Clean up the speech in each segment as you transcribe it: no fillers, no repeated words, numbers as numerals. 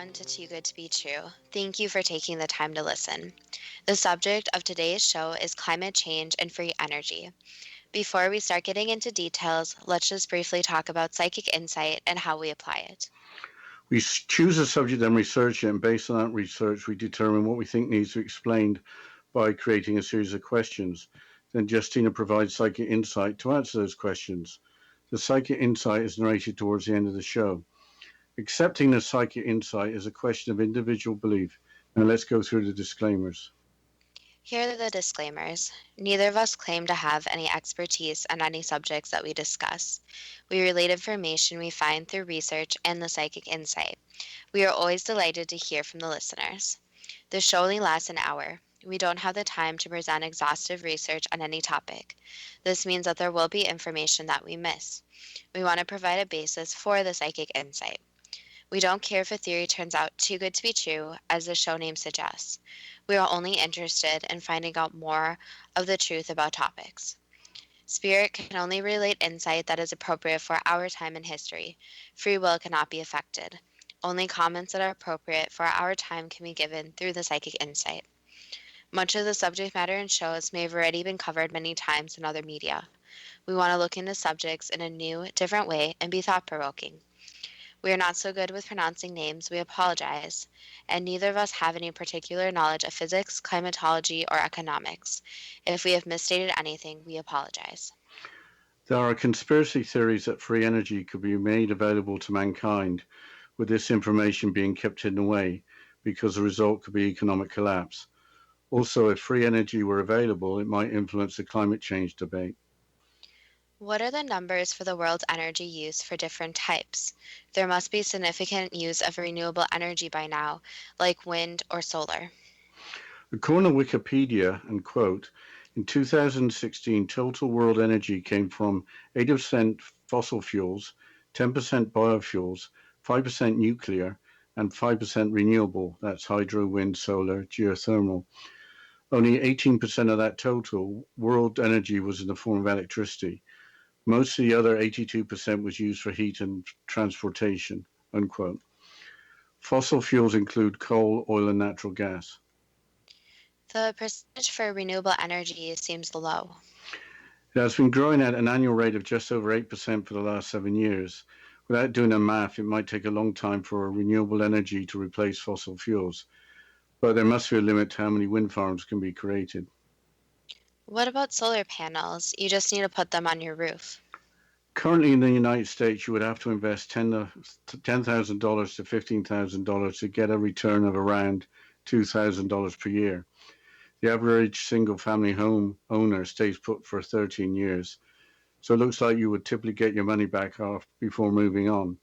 everyone to Too Good to Be True. Thank you for taking the time to listen. The subject of today's show is climate change and free energy. Before we start getting into details, let's just briefly talk about psychic insight and how we apply it. We choose a subject and research it, and based on that research, we determine what we think needs to be explained by creating a series of questions. Then Justina provides psychic insight to answer those questions. The psychic insight is narrated towards the end of the show. Accepting the psychic insight is a question of individual belief. Now let's go through the disclaimers. Here are the disclaimers. Neither of us claim to have any expertise on any subjects that we discuss. We relate information we find through research and the psychic insight. We are always delighted to hear from the listeners. The show only lasts an hour. We don't have the time to present exhaustive research on any topic. This means that there will be information that we miss. We want to provide a basis for the psychic insight. We don't care if a theory turns out too good to be true, as the show name suggests. We are only interested in finding out more of the truth about topics. Spirit can only relate insight that is appropriate for our time and history. Free will cannot be affected. Only comments that are appropriate for our time can be given through the psychic insight. Much of the subject matter in shows may have already been covered many times in other media. We want to look into subjects in a new, different way and be thought-provoking. We are not so good with pronouncing names, we apologize, and neither of us have any particular knowledge of physics, climatology, or economics. If we have misstated anything, we apologize. There are conspiracy theories that free energy could be made available to mankind, with this information being kept hidden away, because the result could be economic collapse. Also, if free energy were available, it might influence the climate change debate. What are the numbers for the world's energy use for different types? There must be significant use of renewable energy by now, like wind or solar. According to Wikipedia, and quote, in 2016, total world energy came from 80% fossil fuels, 10% biofuels, 5% nuclear, and 5% renewable. That's hydro, wind, solar, geothermal. Only 18% of that total world energy was in the form of electricity. Most of the other 82% was used for heat and transportation, unquote. Fossil fuels include coal, oil, and natural gas. The percentage for renewable energy seems low. It has been growing at an annual rate of just over 8% for the last 7 years. Without doing the math, it might take a long time for renewable energy to replace fossil fuels, but there must be a limit to how many wind farms can be created. What about solar panels? You just need to put them on your roof. Currently in the United States, you would have to invest $10,000 to $15,000 to get a return of around $2,000 per year. The average single-family home owner stays put for 13 years, so it looks like you would typically get your money back off before moving on.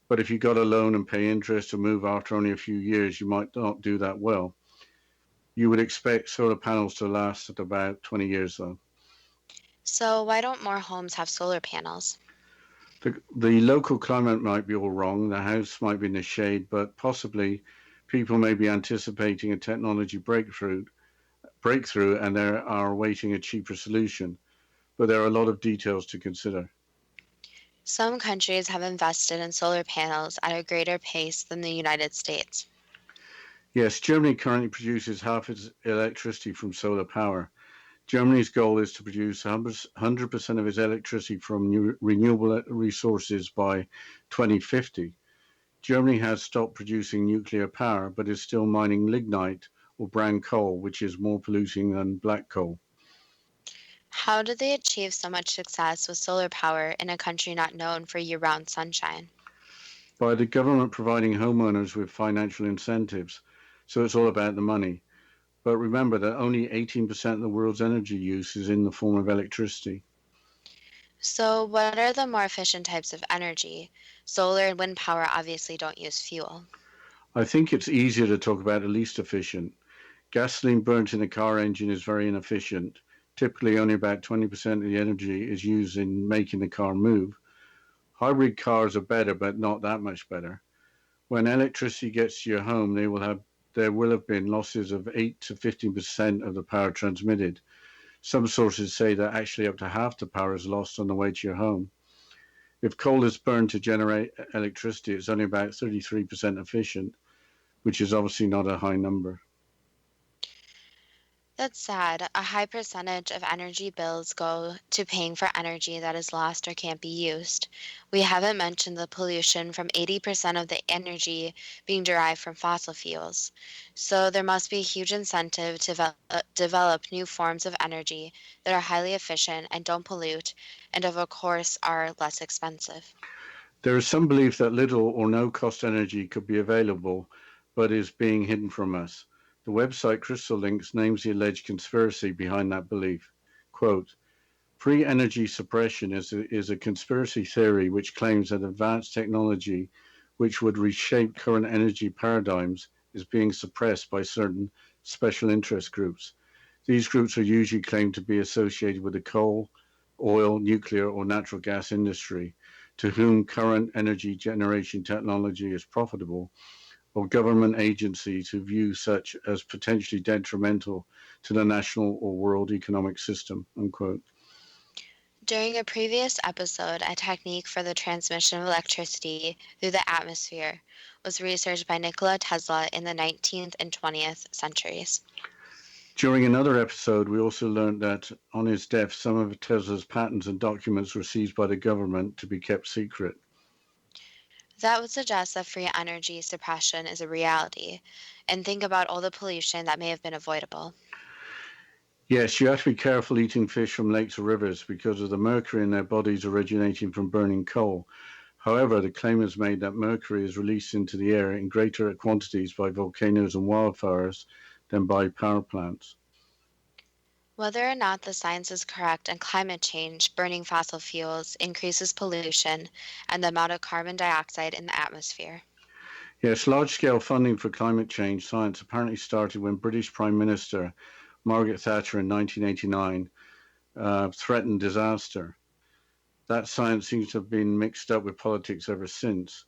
But if you got a loan and pay interest to move after only a few years, you might not do that well. You would expect solar panels to last at about 20 years, though. So why don't more homes have solar panels? The local climate might be all wrong. The house might be in the shade, but possibly people may be anticipating a technology breakthrough, and they are awaiting a cheaper solution. But there are a lot of details to consider. Some countries have invested in solar panels at a greater pace than the United States. Yes, Germany currently produces half its electricity from solar power. Germany's goal is to produce 100% of its electricity from renewable resources by 2050. Germany has stopped producing nuclear power, but is still mining lignite or brown coal, which is more polluting than black coal. How did they achieve so much success with solar power in a country not known for year-round sunshine? By the government providing homeowners with financial incentives. So it's all about the money. But remember that only 18% of the world's energy use is in the form of electricity. So what are the more efficient types of energy? Solar and wind power obviously don't use fuel. I think it's easier to talk about the least efficient. Gasoline burnt in a car engine is very inefficient. Typically, only about 20% of the energy is used in making the car move. Hybrid cars are better, but not that much better. When electricity gets to your home, there will have been losses of 8 to 15% of the power transmitted. Some sources say that actually up to half the power is lost on the way to your home. If coal is burned to generate electricity, it's only about 33% efficient, which is obviously not a high number. That's sad. A high percentage of energy bills go to paying for energy that is lost or can't be used. We haven't mentioned the pollution from 80% of the energy being derived from fossil fuels. So there must be a huge incentive to develop new forms of energy that are highly efficient and don't pollute, and of course are less expensive. There is some belief that little or no cost energy could be available, but is being hidden from us. The website Crystal Links names the alleged conspiracy behind that belief. Quote, free energy suppression is a conspiracy theory which claims that advanced technology, which would reshape current energy paradigms, is being suppressed by certain special interest groups. These groups are usually claimed to be associated with the coal, oil, nuclear, or natural gas industry, to whom current energy generation technology is profitable, or government agencies who view such as potentially detrimental to the national or world economic system. Unquote. During a previous episode, a technique for the transmission of electricity through the atmosphere was researched by Nikola Tesla in the 19th and 20th centuries. During another episode, we also learned that on his death, some of Tesla's patents and documents were seized by the government to be kept secret. That would suggest that free energy suppression is a reality, and think about all the pollution that may have been avoidable. Yes, you have to be careful eating fish from lakes or rivers because of the mercury in their bodies originating from burning coal. However, the claim is made that mercury is released into the air in greater quantities by volcanoes and wildfires than by power plants. Whether or not the science is correct on climate change, burning fossil fuels increases pollution and the amount of carbon dioxide in the atmosphere. Yes, large scale funding for climate change science apparently started when British Prime Minister Margaret Thatcher in 1989 threatened disaster. That science seems to have been mixed up with politics ever since.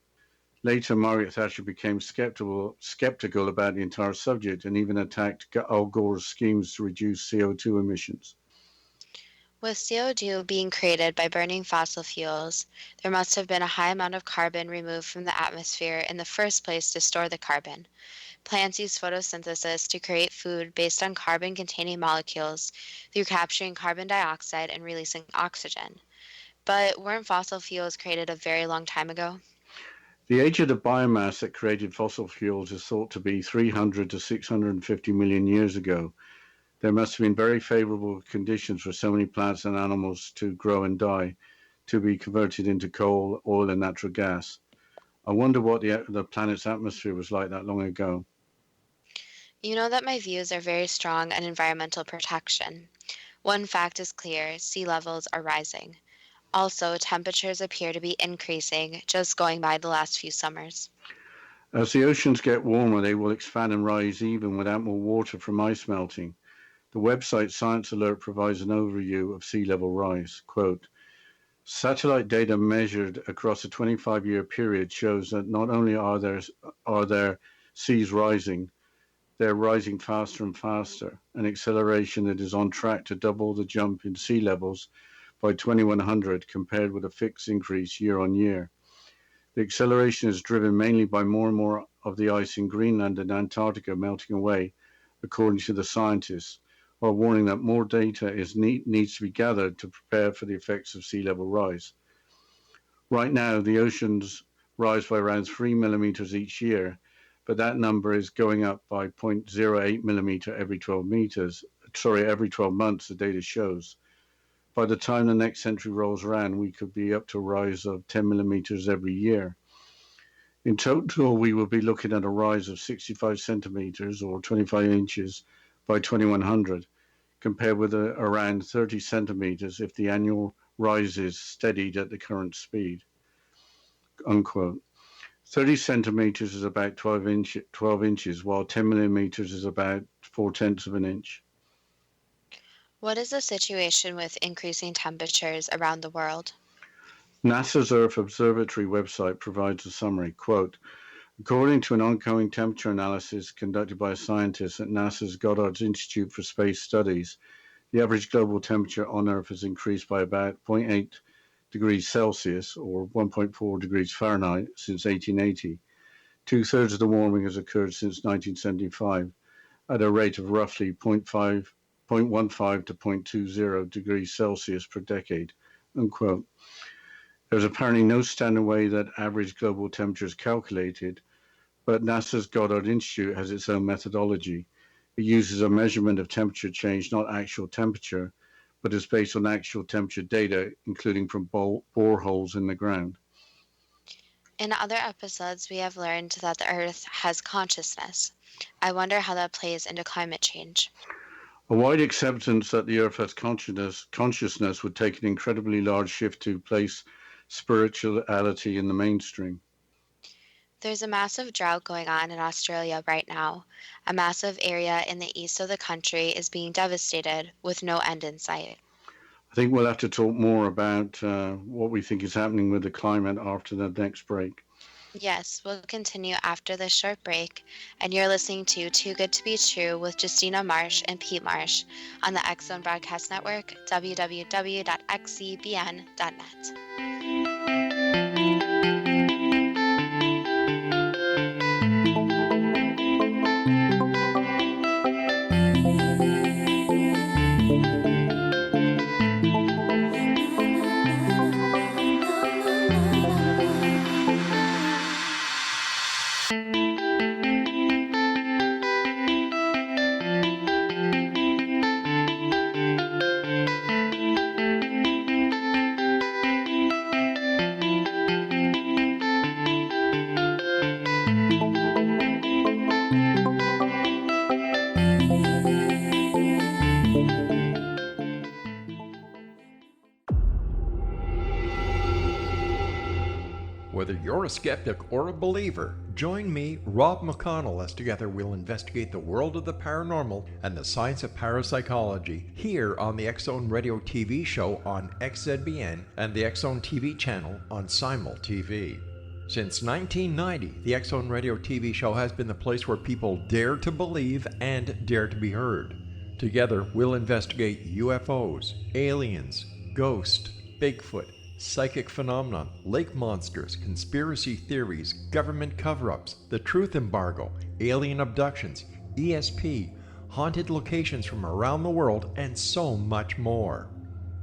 Later, Margaret Thatcher became skeptical about the entire subject and even attacked Al Gore's schemes to reduce CO2 emissions. With CO2 being created by burning fossil fuels, there must have been a high amount of carbon removed from the atmosphere in the first place to store the carbon. Plants use photosynthesis to create food based on carbon containing molecules through capturing carbon dioxide and releasing oxygen. But weren't fossil fuels created a very long time ago? The age of the biomass that created fossil fuels is thought to be 300 to 650 million years ago. There must have been very favorable conditions for so many plants and animals to grow and die, to be converted into coal, oil, and natural gas. I wonder what the planet's atmosphere was like that long ago. You know that my views are very strong on environmental protection. One fact is clear: sea levels are rising. Also, temperatures appear to be increasing, just going by the last few summers. As the oceans get warmer, they will expand and rise even without more water from ice melting. The website Science Alert provides an overview of sea level rise. Quote, satellite data measured across a 25-year period shows that not only are there seas rising, they're rising faster and faster, an acceleration that is on track to double the jump in sea levels by 2100 compared with a fixed increase year on year. The acceleration is driven mainly by more and more of the ice in Greenland and Antarctica melting away, according to the scientists, while warning that more data needs to be gathered to prepare for the effects of sea level rise. Right now, the oceans rise by around 3 millimeters each year, but that number is going up by 0.08 millimeter every 12 months, the data shows. By the time the next century rolls around, we could be up to a rise of 10 millimeters every year. In total, we will be looking at a rise of 65 centimeters or 25 inches by 2100, compared with around 30 centimeters if the annual rise is steadied at the current speed. Unquote. 30 centimeters is about 12 inches, while 10 millimeters is about 4/10 of an inch. What is the situation with increasing temperatures around the world? NASA's Earth Observatory website provides a summary. Quote, according to an ongoing temperature analysis conducted by scientists at NASA's Goddard Institute for Space Studies, the average global temperature on Earth has increased by about 0.8 degrees Celsius, or 1.4 degrees Fahrenheit, since 1880. Two-thirds of the warming has occurred since 1975 at a rate of roughly 0.15 to 0.20 degrees Celsius per decade, unquote. There's apparently no standard way that average global temperature is calculated, but NASA's Goddard Institute has its own methodology. It uses a measurement of temperature change, not actual temperature, but is based on actual temperature data, including from boreholes in the ground. In other episodes, we have learned that the Earth has consciousness. I wonder how that plays into climate change. A wide acceptance that the Earth has consciousness would take an incredibly large shift to place spirituality in the mainstream. There's a massive drought going on in Australia right now. A massive area in the east of the country is being devastated with no end in sight. I think we'll have to talk more about what we think is happening with the climate after the next break. Yes, we'll continue after this short break, and you're listening to Too Good to Be True with Justina Marsh and Pete Marsh on the X Zone Broadcast Network, www.xzbn.net. Whether you're a skeptic or a believer, join me, Rob McConnell, as together we'll investigate the world of the paranormal and the science of parapsychology here on the X Zone Radio TV show on XZBN and the X Zone TV channel on Simul TV. Since 1990, the X Zone Radio TV show has been the place where people dare to believe and dare to be heard. Together, we'll investigate UFOs, aliens, ghosts, Bigfoot, psychic phenomenon, lake monsters, conspiracy theories, government cover-ups, the truth embargo, alien abductions, ESP, haunted locations from around the world, and so much more.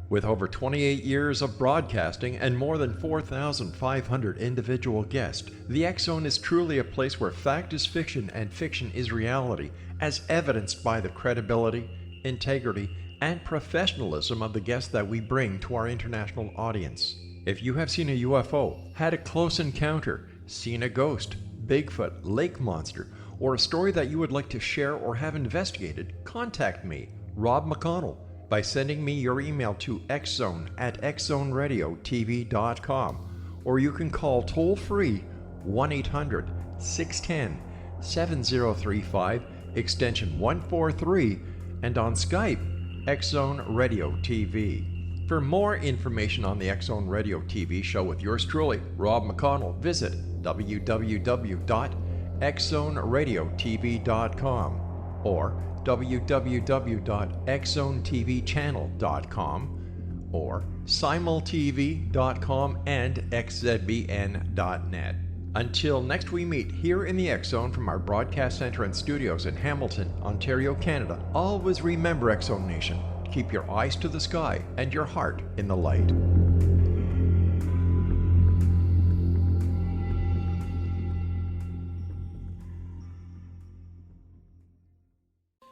With over 28 years of broadcasting and more than 4,500 individual guests, the X Zone is truly a place where fact is fiction and fiction is reality, as evidenced by the credibility, integrity, and professionalism of the guests that we bring to our international audience. If you have seen a UFO, had a close encounter, seen a ghost, Bigfoot, lake monster, or a story that you would like to share or have investigated, contact me, Rob McConnell, by sending me your email to xzone@xzoneradiotv.com, or you can call toll-free 1-800-610-7035, extension 143, and on Skype, X Zone Radio TV. For more information on the X Zone Radio TV show with yours truly, Rob McConnell, visit www.xzoneradiotv.com or www.xzonetvchannel.com or simultv.com and xzbn.net. Until next we meet here in the X Zone from our broadcast center and studios in Hamilton, Ontario, Canada, always remember, X Zone Nation, keep your eyes to the sky and your heart in the light.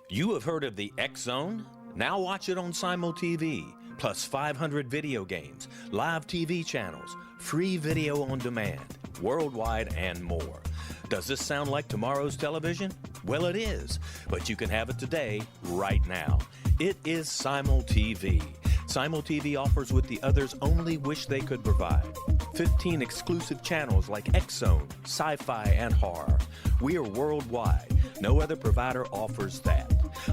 You have heard of the X Zone? Now watch it on Simul TV, plus 500 video games, live TV channels, free video on demand, worldwide, and more. Does this sound like tomorrow's television? Well, it is, but you can have it today, right now. It is Simul TV. Simul TV offers what the others only wish they could provide. 15 exclusive channels like X Zone, sci-fi, and horror. We are worldwide. No other provider offers that.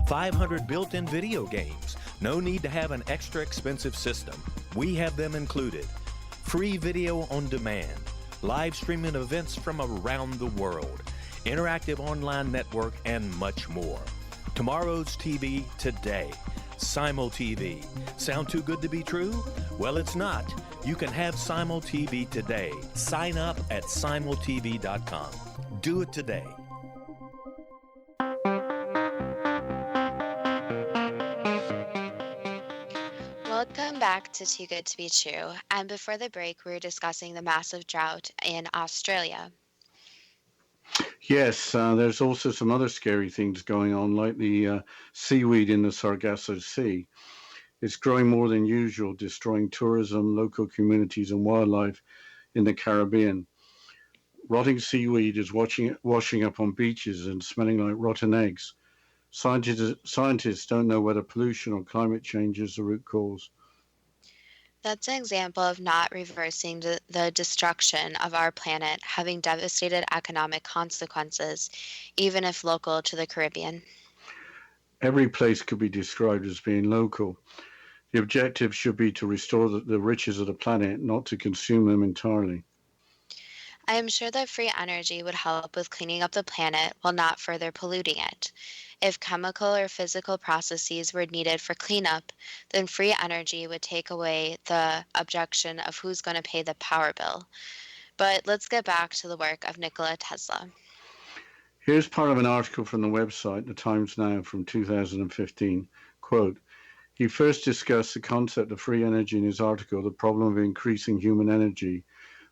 500 built-in video games. No need to have an extra expensive system. We have them included. Free video on demand. Live streaming events from around the world. Interactive online network, and much more. Tomorrow's TV today. Simul TV. Sound too good to be true? Well, it's not. You can have Simul TV today. Sign up at simultv.com. Do it today. Welcome back to Too Good to Be True. And before the break, we were discussing the massive drought in Australia. Yes, there's also some other scary things going on, like the seaweed in the Sargasso Sea. It's growing more than usual, destroying tourism, local communities, and wildlife in the Caribbean. Rotting seaweed is washing up on beaches and smelling like rotten eggs. Scientists don't know whether pollution or climate change is the root cause. That's an example of not reversing the destruction of our planet having devastated economic consequences, even if local to the Caribbean. Every place could be described as being local. The objective should be to restore the riches of the planet, not to consume them entirely. I am sure that free energy would help with cleaning up the planet while not further polluting it. If chemical or physical processes were needed for cleanup, then free energy would take away the objection of who's going to pay the power bill. But let's get back to the work of Nikola Tesla. Here's part of an article from the website, The Times Now, from 2015. Quote, he first discussed the concept of free energy in his article, The Problem of Increasing Human Energy,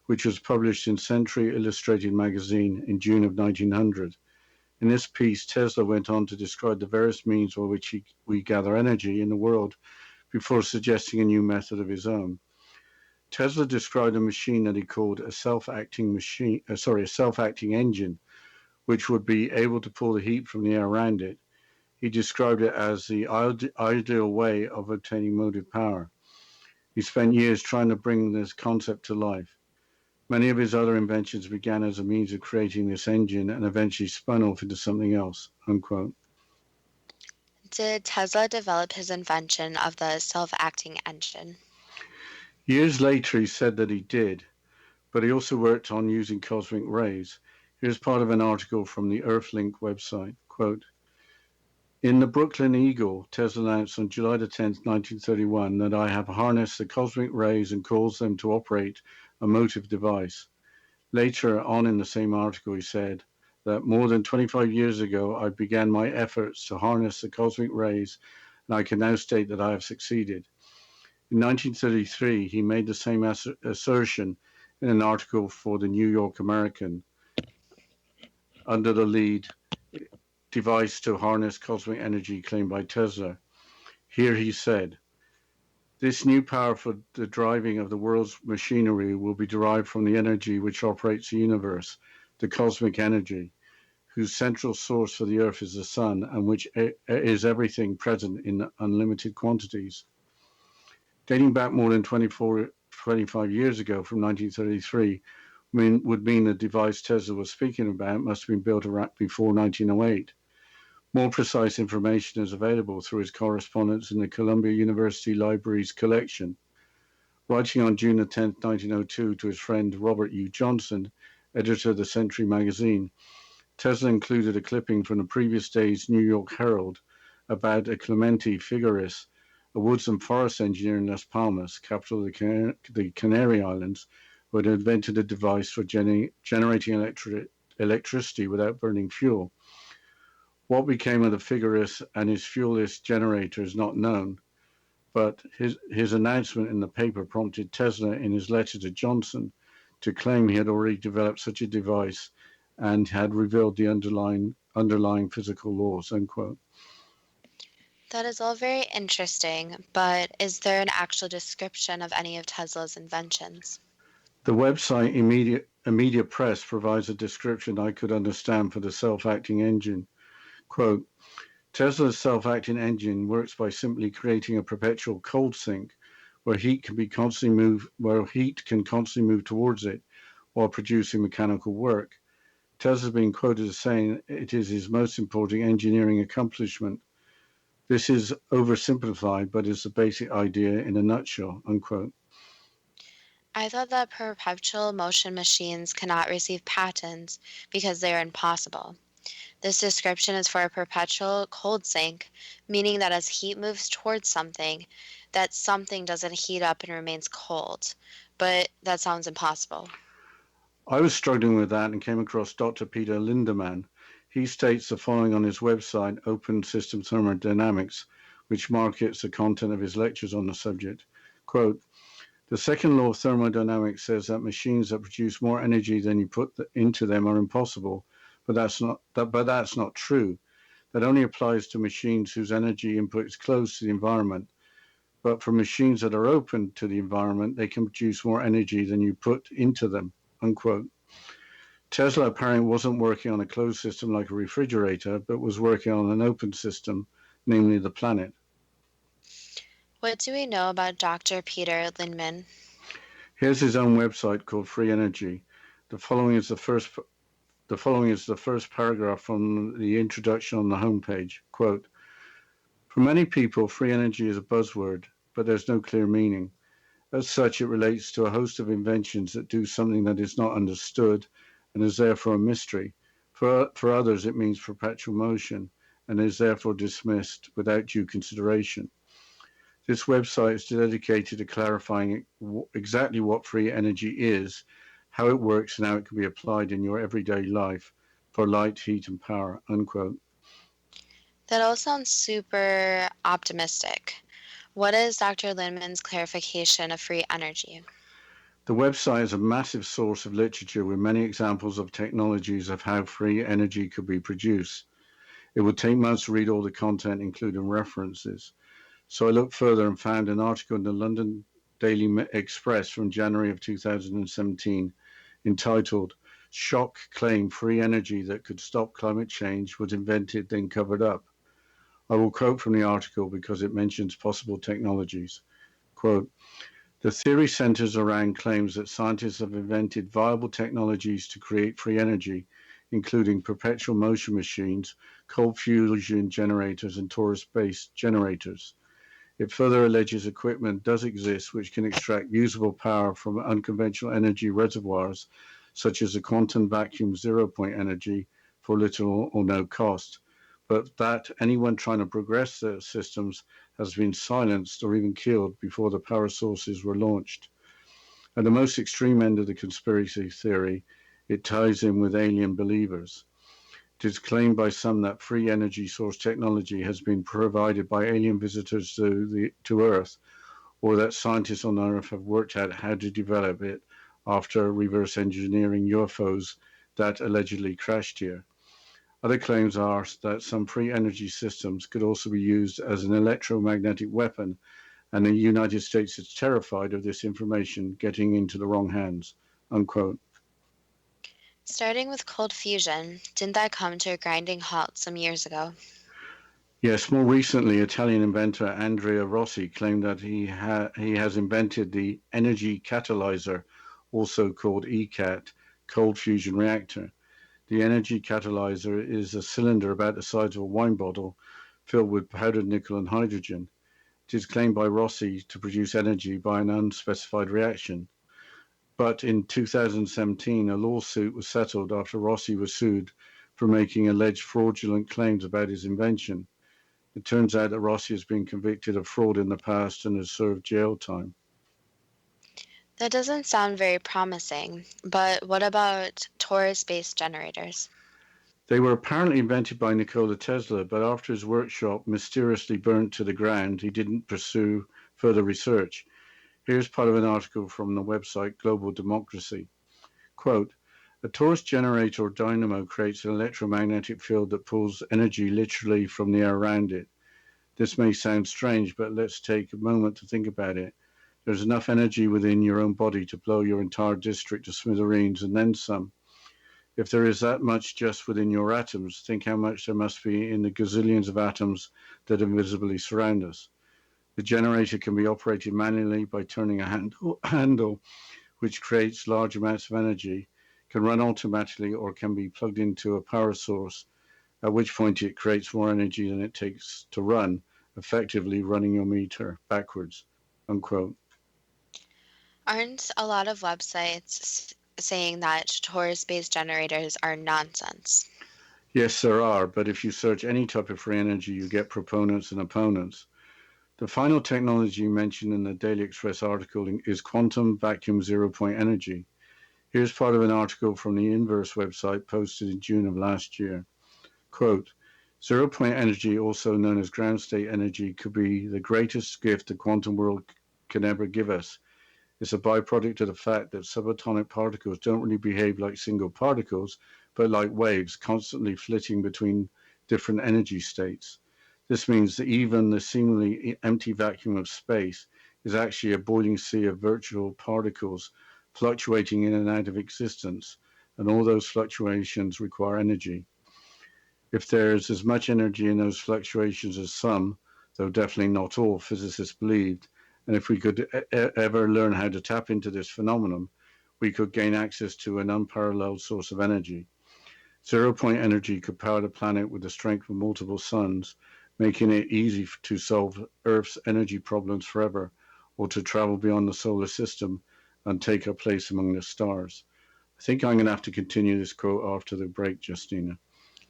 which was published in Century Illustrated magazine in June of 1900. In this piece, Tesla went on to describe the various means by which we gather energy in the world before suggesting a new method of his own. Tesla described a machine that he called a self-acting engine, which would be able to pull the heat from the air around it. He described it as the ideal way of obtaining motive power. He spent years trying to bring this concept to life. Many of his other inventions began as a means of creating this engine and eventually spun off into something else, unquote. Did Tesla develop his invention of the self-acting engine? Years later, he said that he did, but he also worked on using cosmic rays. Here's part of an article from the Earthlink website. Quote, in the Brooklyn Eagle, Tesla announced on July the 10th, 1931, that I have harnessed the cosmic rays and caused them to operate a motive device. Later on in the same article, he said that more than 25 years ago, I began my efforts to harness the cosmic rays, and I can now state that I have succeeded. In 1933, he made the same assertion in an article for the New York American under the lead device to harness cosmic energy claimed by Tesla. Here he said, this new power for the driving of the world's machinery will be derived from the energy which operates the universe, the cosmic energy, whose central source for the Earth is the sun, and which is everything present in unlimited quantities. Dating back more than 25 years ago from 1933, would mean the device Tesla was speaking about must have been built around before 1908. More precise information is available through his correspondence in the Columbia University Library's collection. Writing on June 10, 1902 to his friend Robert U. Johnson, editor of the Century magazine, Tesla included a clipping from the previous day's New York Herald about a Clemente Figueres, a woods and forest engineer in Las Palmas, capital of the Canary Islands, who had invented a device for generating electricity without burning fuel. What became of the Figueres and his fuelless generator is not known, but his announcement in the paper prompted Tesla in his letter to Johnson to claim he had already developed such a device and had revealed the underlying physical laws, unquote. That is all very interesting, but is there an actual description of any of Tesla's inventions? The website Immediate Press provides a description I could understand for the self-acting engine. Quote, Tesla's self-acting engine works by simply creating a perpetual cold sink where heat can constantly move towards it while producing mechanical work. Tesla's been quoted as saying it is his most important engineering accomplishment. This is oversimplified, but is the basic idea in a nutshell, unquote. I thought that perpetual motion machines cannot receive patents because they are impossible. This description is for a perpetual cold sink, meaning that as heat moves towards something, that something doesn't heat up and remains cold, but that sounds impossible. I was struggling with that and came across Dr. Peter Lindemann. He states the following on his website, Open System Thermodynamics, which markets the content of his lectures on the subject. Quote, the second law of thermodynamics says that machines that produce more energy than you put into them are impossible, but that's not true. That only applies to machines whose energy input is close to the environment. But for machines that are open to the environment, they can produce more energy than you put into them, unquote. Tesla apparently wasn't working on a closed system like a refrigerator, but was working on an open system, namely the planet. What do we know about Dr. Peter Lindman? Here's his own website called Free Energy. The following is the first paragraph from the introduction on the homepage. Quote, for many people, free energy is a buzzword, but there's no clear meaning. As such, it relates to a host of inventions that do something that is not understood and is therefore a mystery. For others, it means perpetual motion and is therefore dismissed without due consideration. This website is dedicated to clarifying exactly what free energy is, how it works, and how it can be applied in your everyday life for light, heat, and power, unquote. That all sounds super optimistic. What is Dr. Lindman's clarification of free energy? The website is a massive source of literature with many examples of technologies of how free energy could be produced. It would take months to read all the content, including references. So I looked further and found an article in the London Daily Express from January of 2017 entitled Shock Claim Free Energy That Could Stop Climate Change Was Invented Then Covered Up. I will quote from the article because it mentions possible technologies. Quote, the theory centers around claims that scientists have invented viable technologies to create free energy, including perpetual motion machines, cold fusion generators, and torus-based generators. It further alleges equipment does exist which can extract usable power from unconventional energy reservoirs, such as the quantum vacuum zero-point energy, for little or no cost, but that anyone trying to progress their systems has been silenced or even killed before the power sources were launched. At the most extreme end of the conspiracy theory, it ties in with alien believers. It is claimed by some that free energy source technology has been provided by alien visitors to Earth, or that scientists on Earth have worked out how to develop it after reverse engineering UFOs that allegedly crashed here. Other claims are that some free energy systems could also be used as an electromagnetic weapon, and the United States is terrified of this information getting into the wrong hands, unquote. Starting with cold fusion, didn't that come to a grinding halt some years ago? Yes, more recently, Italian inventor Andrea Rossi claimed that he has invented the energy catalyzer, also called ECAT, cold fusion reactor. The energy catalyzer is a cylinder about the size of a wine bottle filled with powdered nickel and hydrogen. It is claimed by Rossi to produce energy by an unspecified reaction. But in 2017, a lawsuit was settled after Rossi was sued for making alleged fraudulent claims about his invention. It turns out that Rossi has been convicted of fraud in the past and has served jail time. That doesn't sound very promising, but what about torus-based generators? They were apparently invented by Nikola Tesla, but after his workshop mysteriously burnt to the ground, he didn't pursue further research. Here's part of an article from the website Global Democracy. Quote, a torus generator or dynamo creates an electromagnetic field that pulls energy literally from the air around it. This may sound strange, but let's take a moment to think about it. There's enough energy within your own body to blow your entire district to smithereens and then some. If there is that much just within your atoms, think how much there must be in the gazillions of atoms that invisibly surround us. The generator can be operated manually by turning a handle which creates large amounts of energy, can run automatically, or can be plugged into a power source, at which point it creates more energy than it takes to run, effectively running your meter backwards, unquote. Aren't a lot of websites saying that torus-based generators are nonsense? Yes, there are, but if you search any type of free energy, you get proponents and opponents. The final technology mentioned in the Daily Express article is quantum vacuum zero-point energy. Here's part of an article from the Inverse website posted in June of last year. Quote, zero-point energy, also known as ground state energy, could be the greatest gift the quantum world can ever give us. It's a byproduct of the fact that subatomic particles don't really behave like single particles, but like waves, constantly flitting between different energy states. This means that even the seemingly empty vacuum of space is actually a boiling sea of virtual particles fluctuating in and out of existence, and all those fluctuations require energy. If there's as much energy in those fluctuations as some, though definitely not all, physicists believed, and if we could ever learn how to tap into this phenomenon, we could gain access to an unparalleled source of energy. Zero-point energy could power the planet with the strength of multiple suns, making it easy to solve Earth's energy problems forever, or to travel beyond the solar system and take our place among the stars. I think I'm going to have to continue this quote after the break, Justina.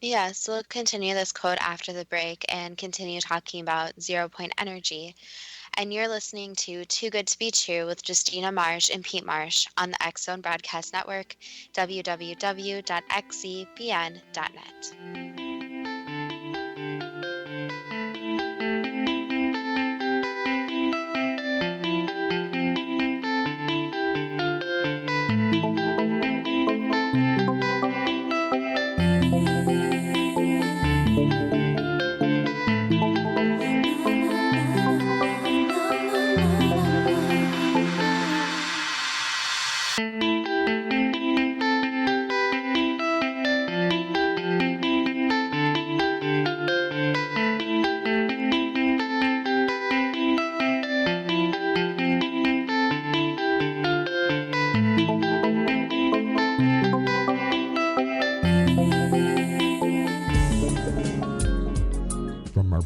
Yes, we'll continue this quote after the break and continue talking about zero-point energy. And you're listening to Too Good to Be True with Justina Marsh and Pete Marsh on the X Zone Broadcast Network, www.xzbn.net.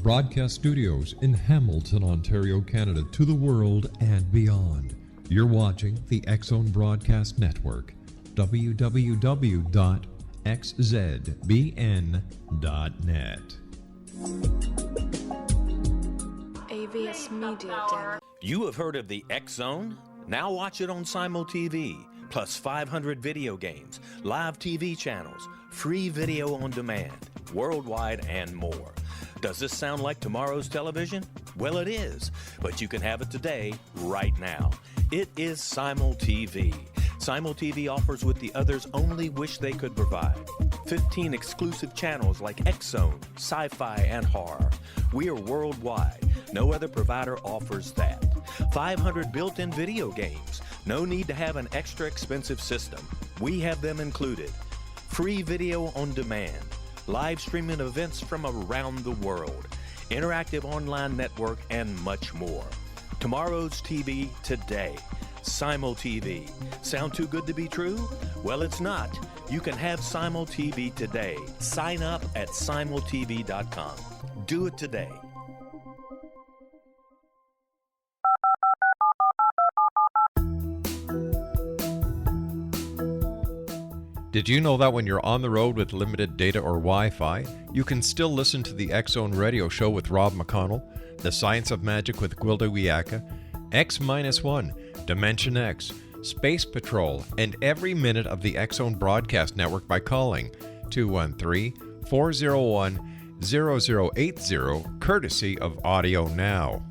Broadcast studios in Hamilton, Ontario, Canada, to the world and beyond. You're watching the X Zone Broadcast Network, www.xzbn.net. AVS Media. You have heard of the X Zone? Now watch it on Simul TV, plus 500 video games, live TV channels, free video on demand, worldwide, and more. Does this sound like tomorrow's television? Well, it is, but you can have it today, right now. It is Simul TV. Simul TV offers what the others only wish they could provide. 15 exclusive channels like X-Zone, Sci-Fi, and Horror. We are worldwide. No other provider offers that. 500 built-in video games. No need to have an extra expensive system. We have them included. Free video on demand. Live streaming events from around the world, interactive online network, and much more. Tomorrow's TV today. Simul TV. Sound too good to be true? Well, it's not. You can have Simul TV today. Sign up at simultv.com. Do it today. Did you know that when you're on the road with limited data or Wi-Fi, you can still listen to the X Zone radio show with Rob McConnell, The Science of Magic with Gwilda Wiyaka, X-1, Dimension X, Space Patrol, and every minute of the X Zone broadcast network by calling 213-401-0080, courtesy of Audio Now.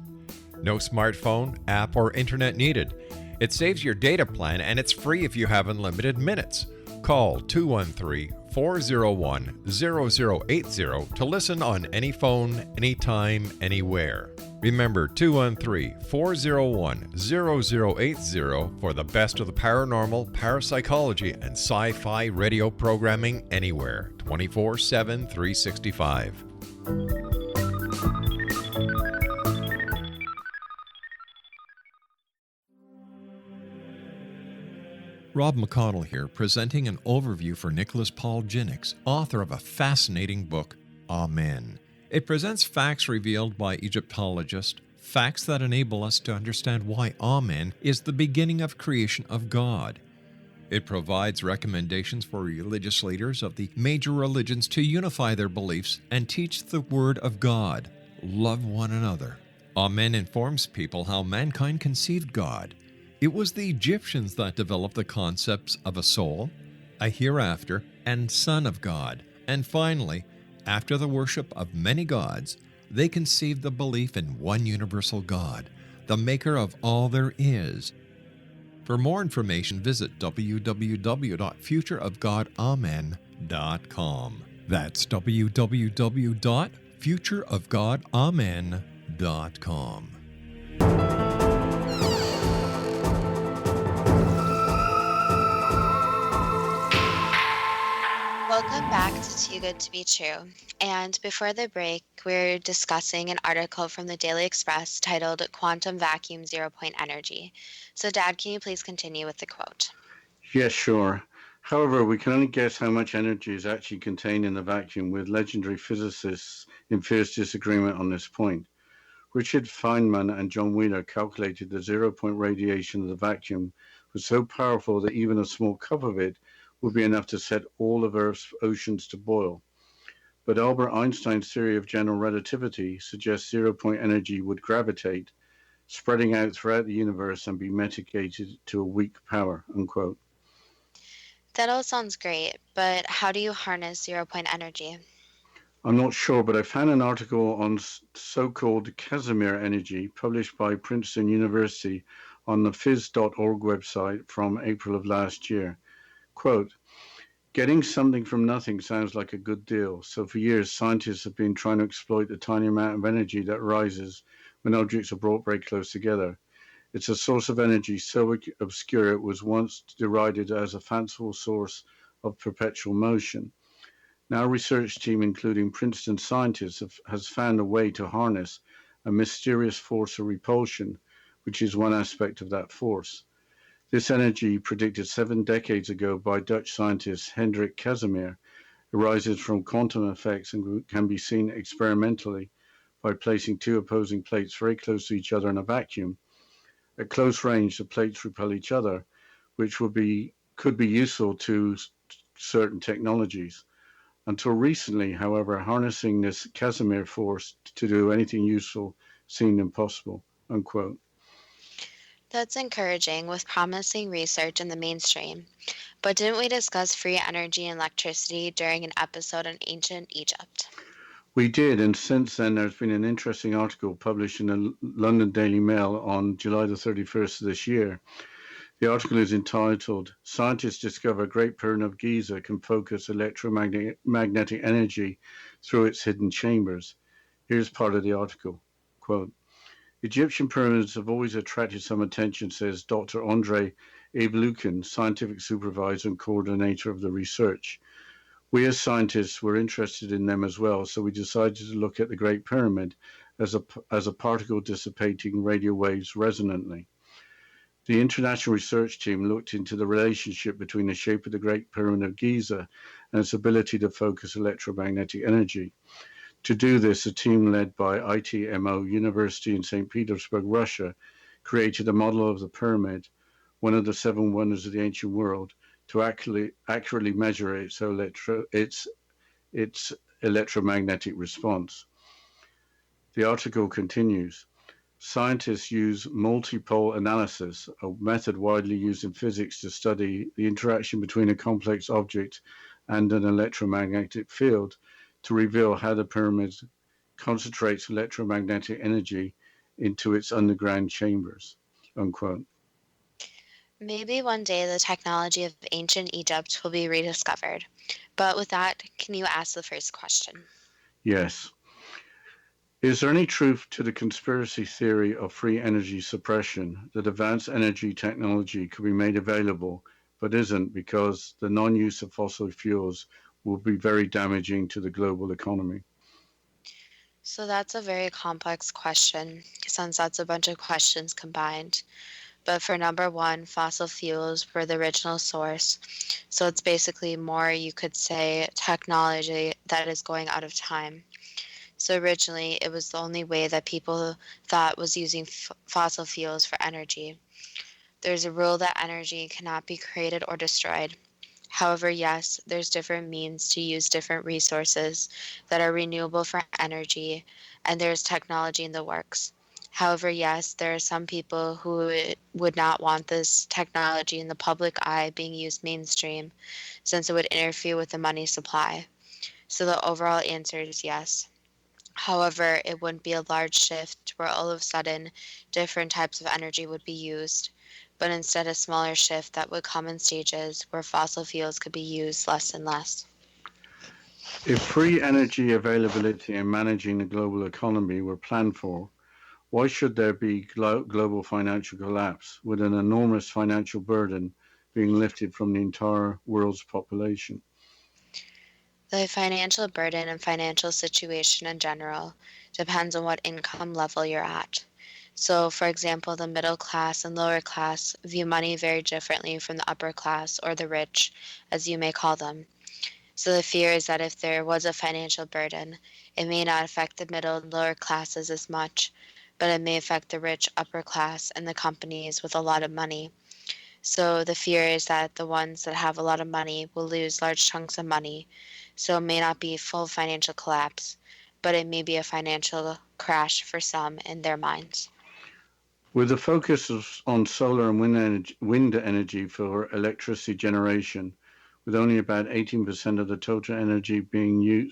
No smartphone, app, or internet needed. It saves your data plan and it's free if you have unlimited minutes. Call 213-401-0080 to listen on any phone, anytime, anywhere. Remember 213-401-0080 for the best of the paranormal, parapsychology, and sci-fi radio programming anywhere, 24/7, 365. Rob McConnell here, presenting an overview for Nicholas Paul Jennings, author of a fascinating book, Amen. It presents facts revealed by Egyptologists, facts that enable us to understand why Amen is the beginning of creation of God. It provides recommendations for religious leaders of the major religions to unify their beliefs and teach the Word of God. Love one another. Amen informs people how mankind conceived God. It was the Egyptians that developed the concepts of a soul, a hereafter, and Son of God. And finally, after the worship of many gods, they conceived the belief in one universal God, the maker of all there is. For more information, visit www.futureofgodamen.com. That's www.futureofgodamen.com. Welcome back to Too Good to Be True. And before the break, we're discussing an article from the Daily Express titled Quantum Vacuum Zero Point Energy. So, Dad, can you please continue with the quote? Yes, sure. However, we can only guess how much energy is actually contained in the vacuum, with legendary physicists in fierce disagreement on this point. Richard Feynman and John Wheeler calculated the zero-point radiation of the vacuum was so powerful that even a small cup of it would be enough to set all of Earth's oceans to boil. But Albert Einstein's theory of general relativity suggests zero-point energy would gravitate, spreading out throughout the universe and be mitigated to a weak power, unquote. That all sounds great, but how do you harness zero point energy? I'm not sure, but I found an article on so-called Casimir energy published by Princeton University on the phys.org website from April of last year. Quote, getting something from nothing sounds like a good deal. So for years, scientists have been trying to exploit the tiny amount of energy that rises when objects are brought very close together. It's a source of energy so obscure it was once derided as a fanciful source of perpetual motion. Now a research team, including Princeton scientists, has found a way to harness a mysterious force of repulsion, which is one aspect of that force. This energy, predicted 7 decades ago by Dutch scientist Hendrik Casimir, arises from quantum effects and can be seen experimentally by placing two opposing plates very close to each other in a vacuum. At close range, the plates repel each other, which could be useful to certain technologies. Until recently, however, harnessing this Casimir force to do anything useful seemed impossible, unquote. That's encouraging with promising research in the mainstream. But didn't we discuss free energy and electricity during an episode on ancient Egypt? We did, and since then there's been an interesting article published in the London Daily Mail on July the 31st of this year. The article is entitled, Scientists Discover Great Pyramid of Giza Can Focus Electromagnetic Energy Through Its Hidden Chambers. Here's part of the article. Quote, Egyptian pyramids have always attracted some attention, says Dr. Andrei Evlukin, scientific supervisor and coordinator of the research. We as scientists were interested in them as well, so we decided to look at the Great Pyramid as a particle dissipating radio waves resonantly. The international research team looked into the relationship between the shape of the Great Pyramid of Giza and its ability to focus electromagnetic energy. To do this, a team led by ITMO University in St. Petersburg, Russia, created a model of the pyramid, one of the 7 wonders of the ancient world, to accurately measure its electromagnetic response. The article continues. Scientists use multipole analysis, a method widely used in physics to study the interaction between a complex object and an electromagnetic field, to reveal how the pyramid concentrates electromagnetic energy into its underground chambers, unquote. Maybe one day the technology of ancient Egypt will be rediscovered. But with that, can you ask the first question? Yes. Is there any truth to the conspiracy theory of free energy suppression, that advanced energy technology could be made available, but isn't because the non-use of fossil fuels will be very damaging to the global economy? So that's a very complex question, since that's a bunch of questions combined. But for number one, fossil fuels were the original source. So it's basically more, you could say, technology that is going out of time. So originally, it was the only way that people thought was using fossil fuels for energy. There's a rule that energy cannot be created or destroyed. However, yes, there's different means to use different resources that are renewable for energy, and there's technology in the works. However, yes, there are some people who would not want this technology in the public eye being used mainstream, since it would interfere with the money supply. So the overall answer is yes. However, it wouldn't be a large shift where all of a sudden different types of energy would be used, but instead a smaller shift that would come in stages where fossil fuels could be used less and less. If free energy availability and managing the global economy were planned for, why should there be global financial collapse with an enormous financial burden being lifted from the entire world's population? The financial burden and financial situation in general depends on what income level you're at. So, for example, the middle class and lower class view money very differently from the upper class or the rich, as you may call them. So, the fear is that if there was a financial burden, it may not affect the middle and lower classes as much, but it may affect the rich upper class and the companies with a lot of money. So the fear is that the ones that have a lot of money will lose large chunks of money. So it may not be full financial collapse, but it may be a financial crash for some in their minds. With the focus on solar and wind energy for electricity generation, with only about 18% of the total energy being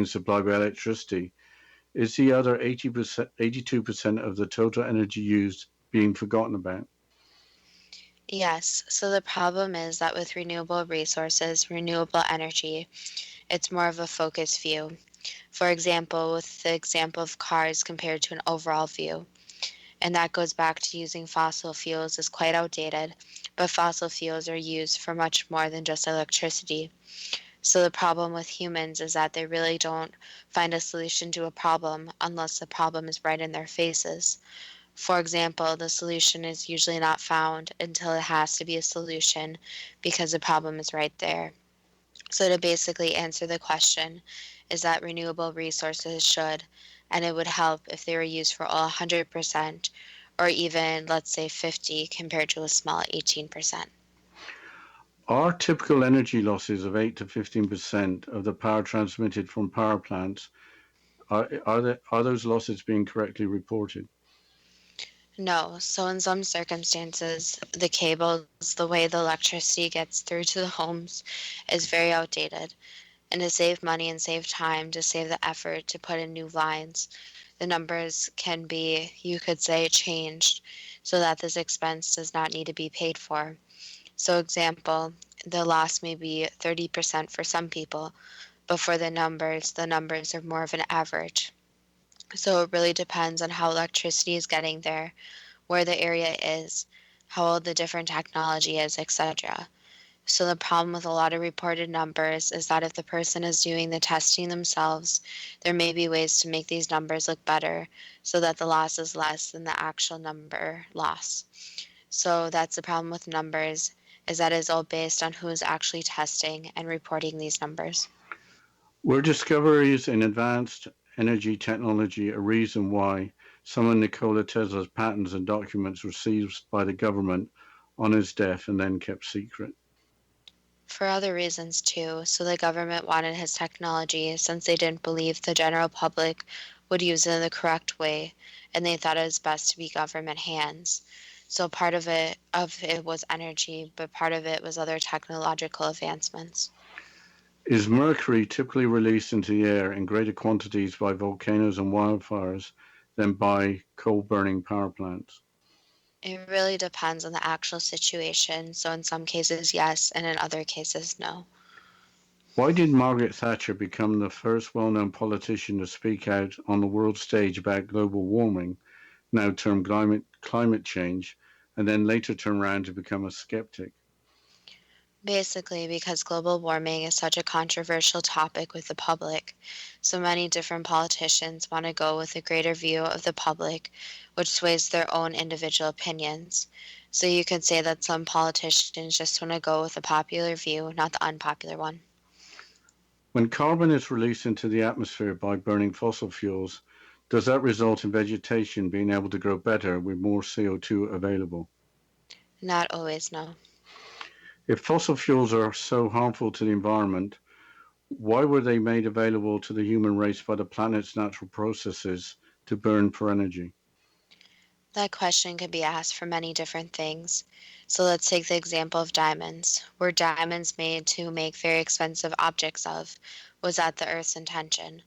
supplied by electricity, is the other 80%, 82% of the total energy used being forgotten about? Yes, so the problem is that with renewable resources, renewable energy, it's more of a focus view. For example, with the example of cars compared to an overall view. And that goes back to using fossil fuels is quite outdated, but fossil fuels are used for much more than just electricity. So the problem with humans is that they really don't find a solution to a problem unless the problem is right in their faces. For example, the solution is usually not found until it has to be a solution because the problem is right there. So to basically answer the question is that renewable resources should, and it would help if they were used for all 100% or even let's say 50 compared to a small 18%. Are typical energy losses of 8 to 15% of the power transmitted from power plants, are those losses being correctly reported? No, so in some circumstances, the cables, the way the electricity gets through to the homes is very outdated. And to save money and save time, to save the effort to put in new lines, the numbers can be, you could say, changed so that this expense does not need to be paid for. So example, the loss may be 30% for some people, but for the numbers are more of an average. So it really depends on how electricity is getting there, where the area is, how old the different technology is, etc. So the problem with a lot of reported numbers is that if the person is doing the testing themselves, there may be ways to make these numbers look better so that the loss is less than the actual number loss. So that's the problem with numbers, is that it's all based on who is actually testing and reporting these numbers. Were discoveries in advanced energy technology a reason why some of Nikola Tesla's patents and documents were seized by the government on his death and then kept secret? For other reasons too, so the government wanted his technology since they didn't believe the general public would use it in the correct way, and they thought it was best to be government hands. So part of it was energy, but part of it was other technological advancements. Is mercury typically released into the air in greater quantities by volcanoes and wildfires than by coal burning power plants? It really depends on the actual situation. So in some cases, yes, and in other cases, no. Why did Margaret Thatcher become the first well known politician to speak out on the world stage about global warming, now termed climate change, and then later turn around to become a skeptic? Basically, because global warming is such a controversial topic with the public, so many different politicians want to go with a greater view of the public, which sways their own individual opinions. So you could say that some politicians just want to go with the popular view, not the unpopular one. When carbon is released into the atmosphere by burning fossil fuels, does that result in vegetation being able to grow better with more CO2 available? Not always, no. If fossil fuels are so harmful to the environment, why were they made available to the human race by the planet's natural processes to burn for energy? That question could be asked for many different things. So let's take the example of diamonds. Were diamonds made to make very expensive objects of? Was that the Earth's intention?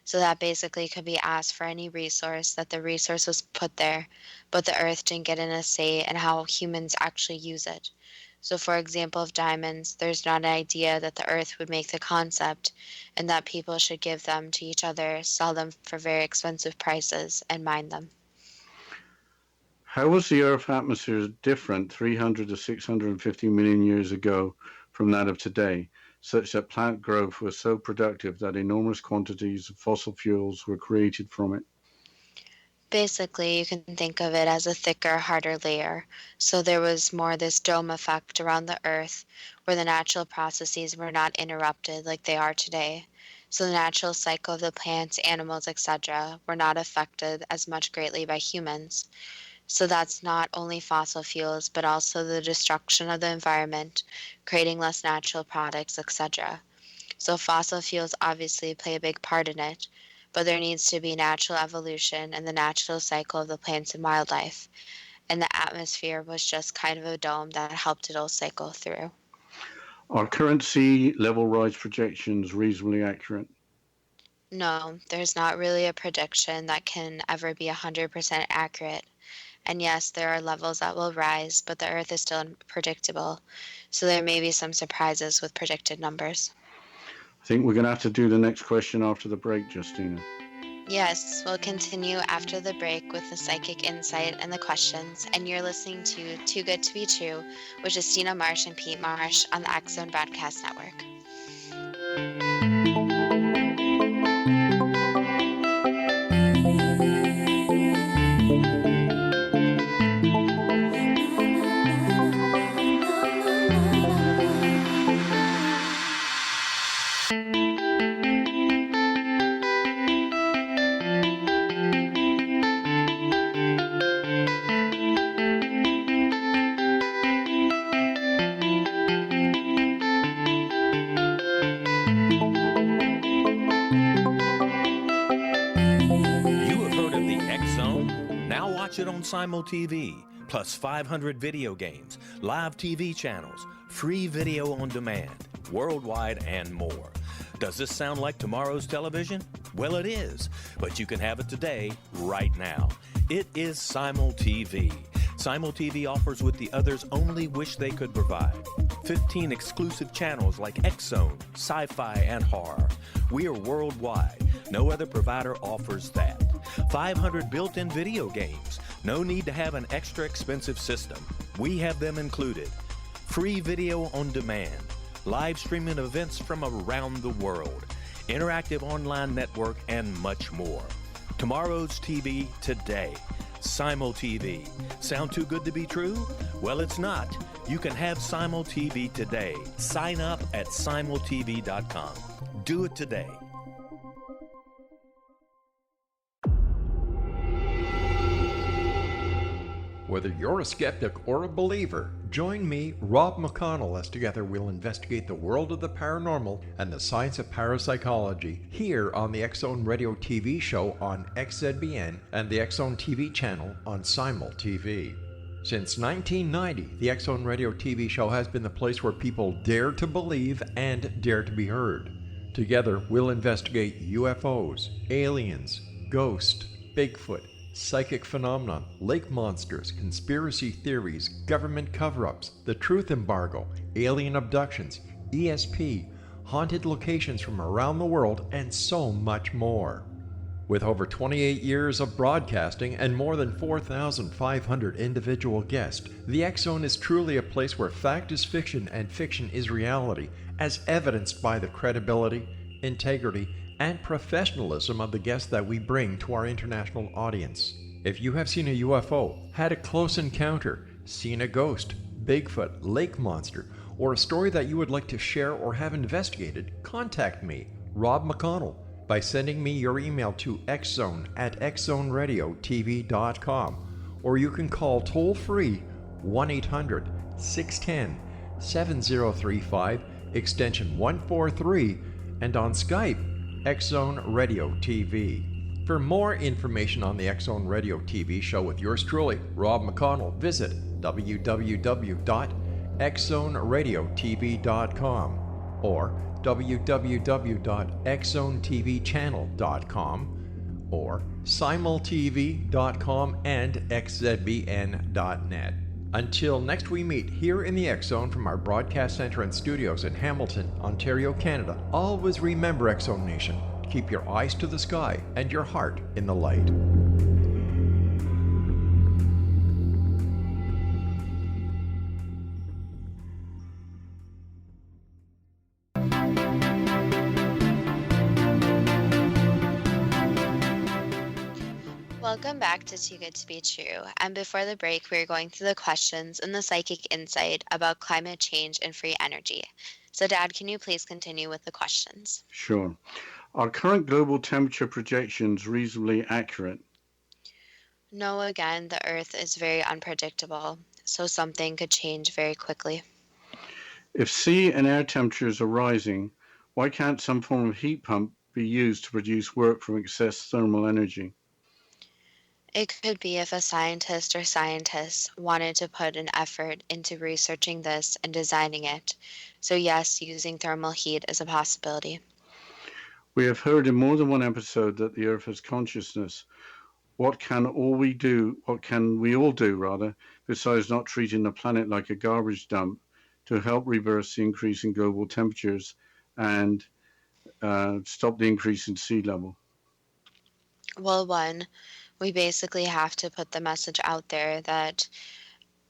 So that basically could be asked for any resource that the resource was put there, but the Earth didn't get in a say in how humans actually use it. So for example of diamonds, there's not an idea that the Earth would make the concept and that people should give them to each other, sell them for very expensive prices, and mine them. How was the Earth's atmosphere different 300 to 650 million years ago from that of today, such that plant growth was so productive that enormous quantities of fossil fuels were created from it? Basically, you can think of it as a thicker, harder layer. So there was more this dome effect around the Earth where the natural processes were not interrupted like they are today. So the natural cycle of the plants, animals, etc., were not affected as much greatly by humans. So that's not only fossil fuels, but also the destruction of the environment, creating less natural products, etc. So fossil fuels obviously play a big part in it, but there needs to be natural evolution and the natural cycle of the plants and wildlife. And the atmosphere was just kind of a dome that helped it all cycle through. Are current sea level rise projections reasonably accurate? No, there's not really a prediction that can ever be 100% accurate. And yes, there are levels that will rise, but the Earth is still unpredictable. So there may be some surprises with predicted numbers. I think we're going to have to do the next question after the break, Justina. Yes, we'll continue after the break with the psychic insight and the questions. And you're listening to Too Good to Be True, which is Stina Marsh and Pete Marsh on the X Zone Broadcast Network. Watch it on Simul TV, plus 500 video games, live TV channels, free video on demand, worldwide, and more. Does this sound like tomorrow's television? Well, it is, but you can have it today, right now. It is Simul TV. Simul TV offers what the others only wish they could provide. 15 exclusive channels like X-Zone, Sci-Fi, and Horror. We are worldwide. No other provider offers that. 500 built-in video games. No need to have an extra expensive system. We have them included. Free video on demand. Live streaming events from around the world. Interactive online network, and much more. Tomorrow's TV today. Simul TV. Sound too good to be true? Well, it's not. You can have Simul TV today. Sign up at simultv.com. Do it today. Whether you're a skeptic or a believer, join me, Rob McConnell, as together we'll investigate the world of the paranormal and the science of parapsychology here on the X Zone Radio TV show on XZBN and the X Zone TV channel on Simul TV. Since 1990, the X Zone Radio TV show has been the place where people dare to believe and dare to be heard. Together, we'll investigate UFOs, aliens, ghosts, Bigfoot, psychic phenomenon, lake monsters, conspiracy theories, government cover-ups, the truth embargo, alien abductions, ESP, haunted locations from around the world, and so much more. With over 28 years of broadcasting and more than 4,500 individual guests, the X Zone is truly a place where fact is fiction and fiction is reality, as evidenced by the credibility, integrity, and professionalism of the guests that we bring to our international audience. If you have seen a UFO, had a close encounter, seen a ghost, Bigfoot, lake monster, or a story that you would like to share or have investigated, contact me, Rob McConnell, by sending me your email to xzone@xzoneradiotv.com, or you can call toll-free 1-800-610-7035, extension 143, and on Skype, X Zone Radio TV. For more information on the X Zone Radio TV show with yours truly, Rob McConnell, visit www.xzoneradiotv.com or www.xzonetvchannel.com or simultv.com and xzbn.net. Until next we meet here in the X Zone from our broadcast center and studios in Hamilton, Ontario, Canada, always remember, X Zone Nation, keep your eyes to the sky and your heart in the light. Welcome back to Too Good to Be True. And before the break, we were going through the questions and the psychic insight about climate change and free energy. So, Dad, can you please continue with the questions? Sure. Are current global temperature projections reasonably accurate? No, again, the Earth is very unpredictable, so something could change very quickly. If sea and air temperatures are rising, why can't some form of heat pump be used to produce work from excess thermal energy? It could be if a scientist or scientists wanted to put an effort into researching this and designing it. So, yes, using thermal heat is a possibility. We have heard in more than one episode that the Earth has consciousness. What can we all do, rather, besides not treating the planet like a garbage dump to help reverse the increase in global temperatures and stop the increase in sea level? Well, one, we basically have to put the message out there that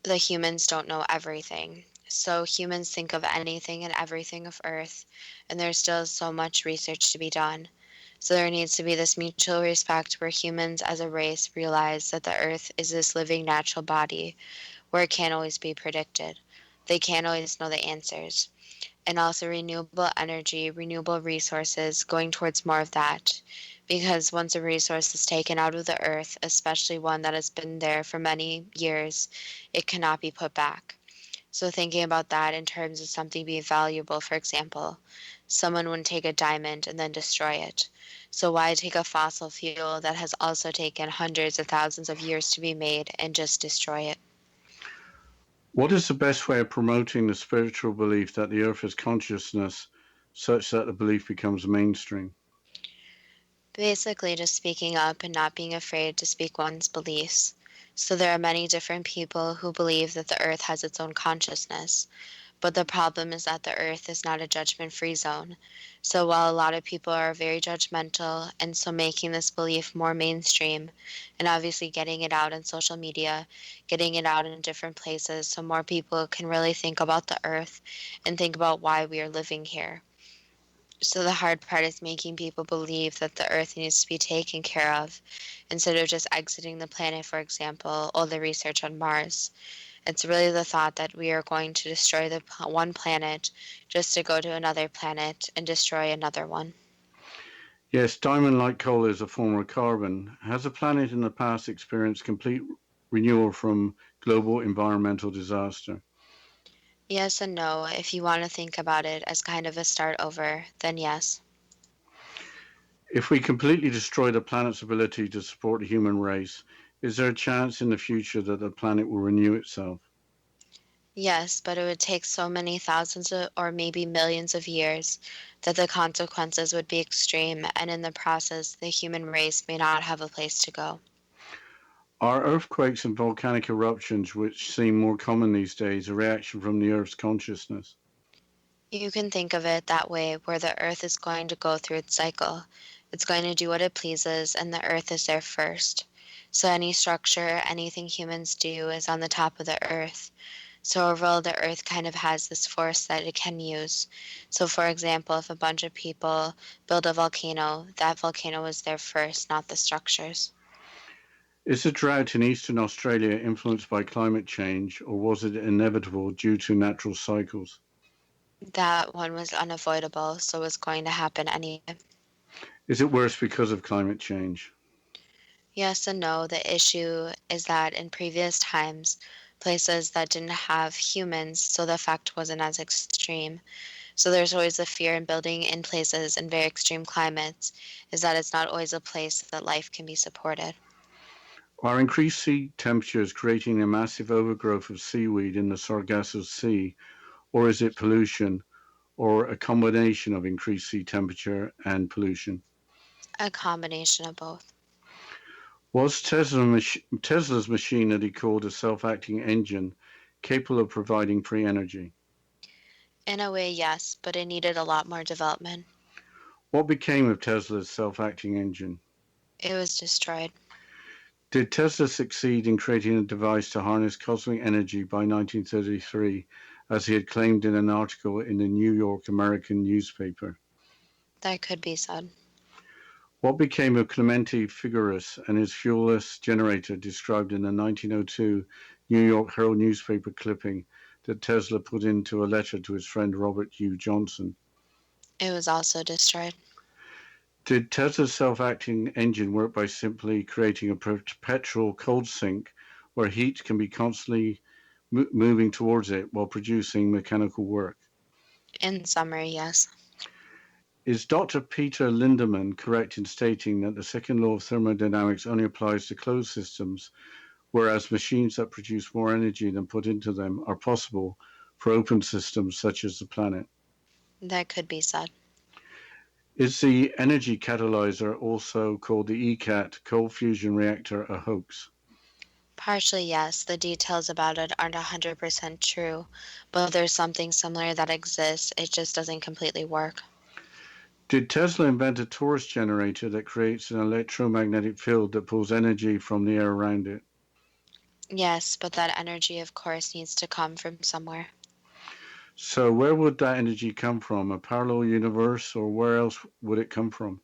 the humans don't know everything. So humans think of anything and everything of Earth, and there's still so much research to be done. So there needs to be this mutual respect where humans as a race realize that the Earth is this living natural body where it can't always be predicted. They can't always know the answers. And also renewable energy, renewable resources, going towards more of that. Because once a resource is taken out of the earth, especially one that has been there for many years, it cannot be put back. So thinking about that in terms of something being valuable, for example, someone wouldn't take a diamond and then destroy it. So why take a fossil fuel that has also taken hundreds of thousands of years to be made and just destroy it? What is the best way of promoting the spiritual belief that the Earth has consciousness such that the belief becomes mainstream? Basically, just speaking up and not being afraid to speak one's beliefs. So there are many different people who believe that the earth has its own consciousness, but the problem is that the earth is not a judgment-free zone. So while a lot of people are very judgmental, and so making this belief more mainstream, and obviously getting it out in social media, getting it out in different places so more people can really think about the earth and think about why we are living here. So the hard part is making people believe that the earth needs to be taken care of instead of just exiting the planet, for example, or the research on Mars. It's really the thought that we are going to destroy the one planet just to go to another planet and destroy another one. Yes, diamond like coal is a form of carbon. Has a planet in the past experienced complete renewal from global environmental disaster? Yes and no. If you want to think about it as kind of a start over, then yes. If we completely destroy the planet's ability to support the human race, is there a chance in the future that the planet will renew itself? Yes, but it would take so many thousands of, or maybe millions of years that the consequences would be extreme, and in the process, the human race may not have a place to go. Are earthquakes and volcanic eruptions, which seem more common these days, a reaction from the Earth's consciousness? You can think of it that way, where the earth is going to go through its cycle. It's going to do what it pleases, and the earth is there first. So any structure, anything humans do is on the top of the earth. So overall, the earth kind of has this force that it can use. So for example, if a bunch of people build a volcano, that volcano is there first, not the structures. Is the drought in eastern Australia influenced by climate change, or was it inevitable due to natural cycles? That one was unavoidable, so it's going to happen anyway. Is it worse because of climate change? Yes and no. The issue is that in previous times, places that didn't have humans, so the effect wasn't as extreme. So there's always the fear in building in places in very extreme climates, is that it's not always a place that life can be supported. Are increased sea temperatures creating a massive overgrowth of seaweed in the Sargasso Sea, or is it pollution, or a combination of increased sea temperature and pollution? A combination of both. Was Tesla's machine that he called a self-acting engine capable of providing free energy? In a way, yes, but it needed a lot more development. What became of Tesla's self-acting engine? It was destroyed. Did Tesla succeed in creating a device to harness cosmic energy by 1933, as he had claimed in an article in the New York American newspaper? That could be said. What became of Clemente Figueres and his fuelless generator described in the 1902 New York Herald newspaper clipping that Tesla put into a letter to his friend Robert Hugh Johnson? It was also destroyed. Did Tesla's self-acting engine work by simply creating a perpetual cold sink where heat can be constantly moving towards it while producing mechanical work? In summary, yes. Is Dr. Peter Lindemann correct in stating that the second law of thermodynamics only applies to closed systems, whereas machines that produce more energy than put into them are possible for open systems such as the planet? That could be said. Is the energy catalyzer, also called the ECAT cold fusion reactor, a hoax? Partially, yes. The details about it aren't 100% true, but there's something similar that exists. It just doesn't completely work. Did Tesla invent a torus generator that creates an electromagnetic field that pulls energy from the air around it? Yes, but that energy, of course, needs to come from somewhere. So where would that energy come from? A parallel universe, or where else would it come from?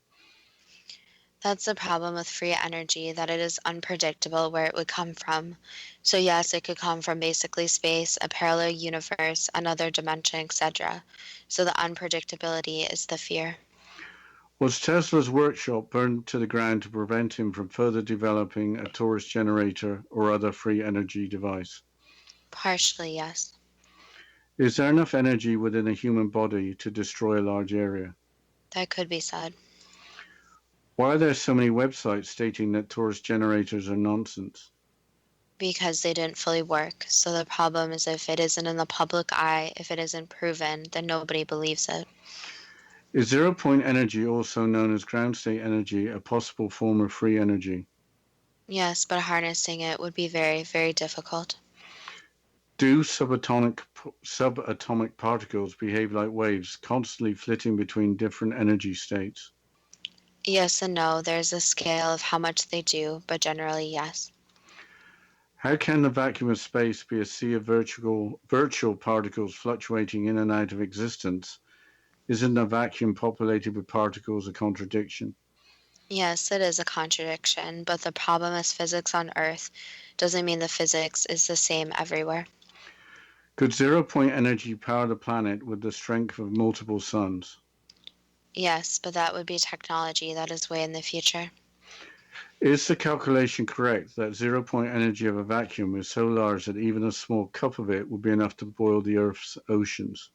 That's the problem with free energy, that it is unpredictable where it would come from. So yes, it could come from basically space, a parallel universe, another dimension, etc. So the unpredictability is the fear. Was Tesla's workshop burned to the ground to prevent him from further developing a torus generator or other free energy device? Partially, yes. Is there enough energy within a human body to destroy a large area? That could be said. Why are there so many websites stating that torus generators are nonsense? Because they didn't fully work. So the problem is, if it isn't in the public eye, if it isn't proven, then nobody believes it. Is zero-point energy, also known as ground state energy, a possible form of free energy? Yes, but harnessing it would be very, very difficult. Do subatomic particles behave like waves, constantly flitting between different energy states? Yes and no. There's a scale of how much they do, but generally, yes. How can the vacuum of space be a sea of virtual particles fluctuating in and out of existence? Isn't a vacuum populated with particles a contradiction? Yes, it is a contradiction, but the problem is physics on Earth doesn't mean the physics is the same everywhere. Could zero-point energy power the planet with the strength of multiple suns? Yes, but that would be technology that is way in the future. Is the calculation correct that zero-point energy of a vacuum is so large that even a small cup of it would be enough to boil the Earth's oceans?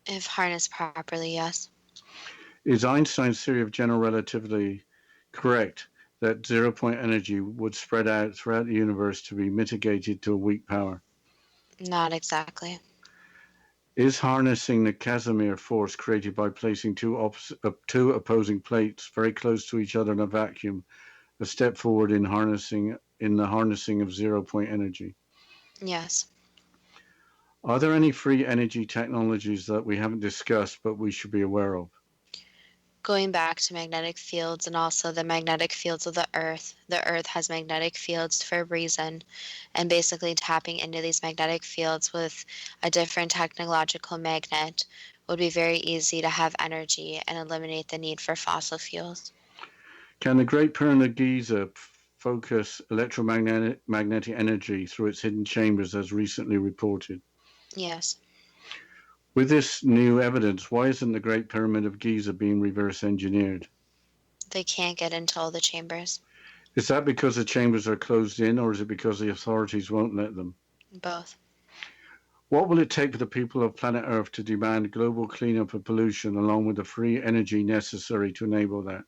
If harnessed properly, yes. Is Einstein's theory of general relativity correct that zero-point energy would spread out throughout the universe to be mitigated to a weak power? Not exactly. Is harnessing the Casimir force created by placing two opposing plates very close to each other in a vacuum a step forward in the harnessing of zero-point energy? Yes. Are there any free energy technologies that we haven't discussed but we should be aware of? Going back to magnetic fields and also the magnetic fields of the Earth has magnetic fields for a reason, and basically tapping into these magnetic fields with a different technological magnet would be very easy to have energy and eliminate the need for fossil fuels. Can the Great Pyramid of Giza focus electromagnetic energy through its hidden chambers as recently reported? Yes. With this new evidence, why isn't the Great Pyramid of Giza being reverse engineered? They can't get into all the chambers. Is that because the chambers are closed in, or is it because the authorities won't let them? Both. What will it take for the people of planet Earth to demand global cleanup of pollution along with the free energy necessary to enable that?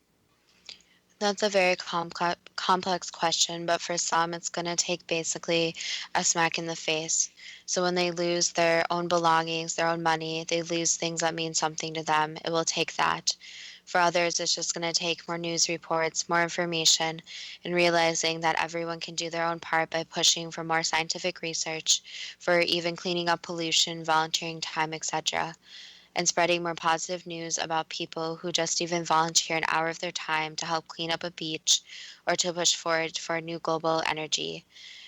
That's a very complex question, but for some, it's going to take basically a smack in the face. So when they lose their own belongings, their own money, they lose things that mean something to them, it will take that. For others, it's just going to take more news reports, more information, and realizing that everyone can do their own part by pushing for more scientific research, for even cleaning up pollution, volunteering time, etc., and spreading more positive news about people who just even volunteer an hour of their time to help clean up a beach or to push forward for a new global energy,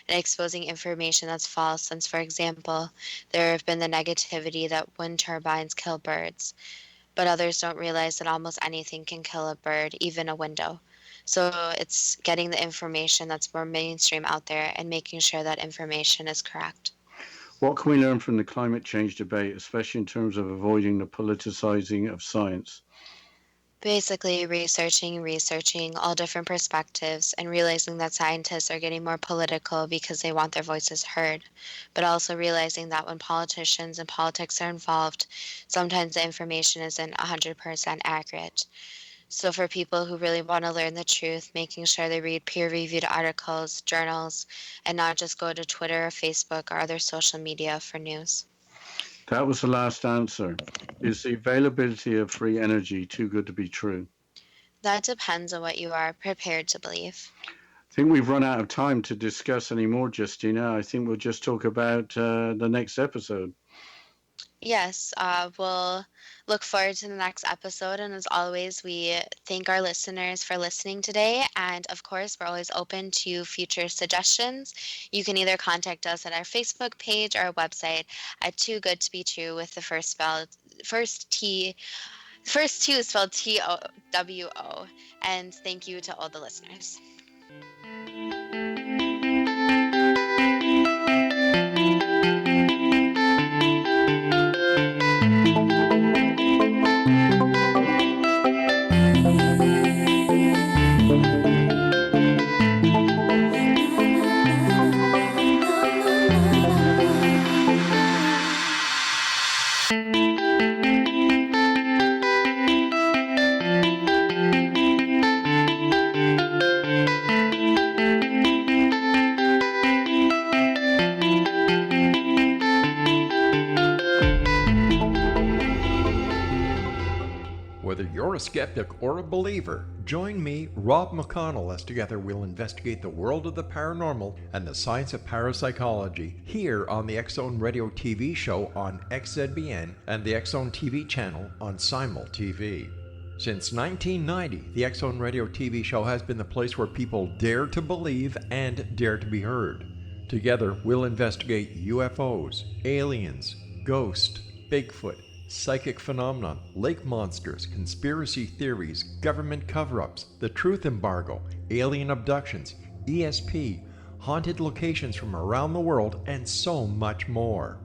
and exposing information that's false, since, for example, there have been the negativity that wind turbines kill birds, but others don't realize that almost anything can kill a bird, even a window. So it's getting the information that's more mainstream out there and making sure that information is correct. What can we learn from the climate change debate, especially in terms of avoiding the politicizing of science? Basically, researching all different perspectives and realizing that scientists are getting more political because they want their voices heard, but also realizing that when politicians and politics are involved, sometimes the information isn't 100% accurate. So for people who really want to learn the truth, making sure they read peer-reviewed articles, journals, and not just go to Twitter or Facebook or other social media for news. That was the last answer. Is the availability of free energy too good to be true? That depends on what you are prepared to believe. I think we've run out of time to discuss any more, Justina. I think we'll just talk about the next episode. Yes, we'll look forward to the next episode. And as always, we thank our listeners for listening today. And of course, we're always open to future suggestions. You can either contact us at our Facebook page or our website at Too Good to Be True with the first two spelled TOWO. And thank you to all the listeners. Whether you're a skeptic or a believer, join me, Rob McConnell, as together we'll investigate the world of the paranormal and the science of parapsychology here on the X Zone Radio TV show on XZBN and the X Zone TV channel on Simul TV. Since 1990, the X Zone Radio TV show has been the place where people dare to believe and dare to be heard. Together, we'll investigate UFOs, aliens, ghosts, Bigfoot, psychic phenomenon, lake monsters, conspiracy theories, government cover-ups, the truth embargo, alien abductions, ESP, haunted locations from around the world, and so much more.